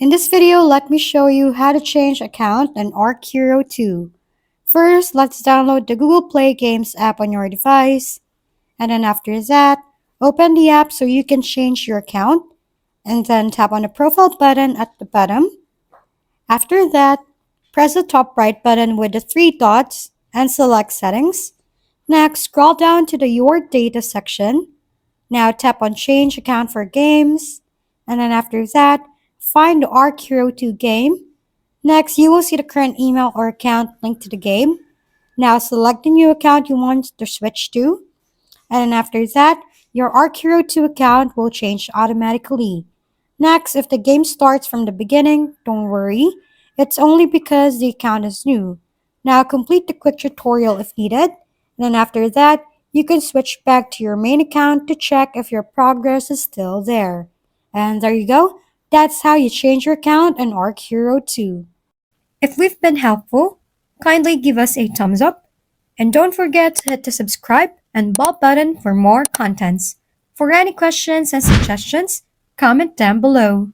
In this video, let me show you how to change account on Archero 2. First, let's download the Google Play Games app on your device. And then after that, open the app so you can change your account. And then tap on the profile button at the bottom. After that, press the top right button with the three dots and select Settings. Next, scroll down to the Your Data section. Now tap on Change Account for Games. And then after that, find the Archero 2 game. Next, you will see the current email or account linked to the game. Now select the new account you want to switch to. And then after that, your Archero 2 account will change automatically. Next, if the game starts from the beginning, don't worry. It's only because the account is new. Now complete the quick tutorial if needed. And then after that, you can switch back to your main account to check if your progress is still there. And there you go. That's how you change your account on Archero 2. If we've been helpful, kindly give us a thumbs up. And don't forget to hit the subscribe and bell button for more contents. For any questions and suggestions, comment down below.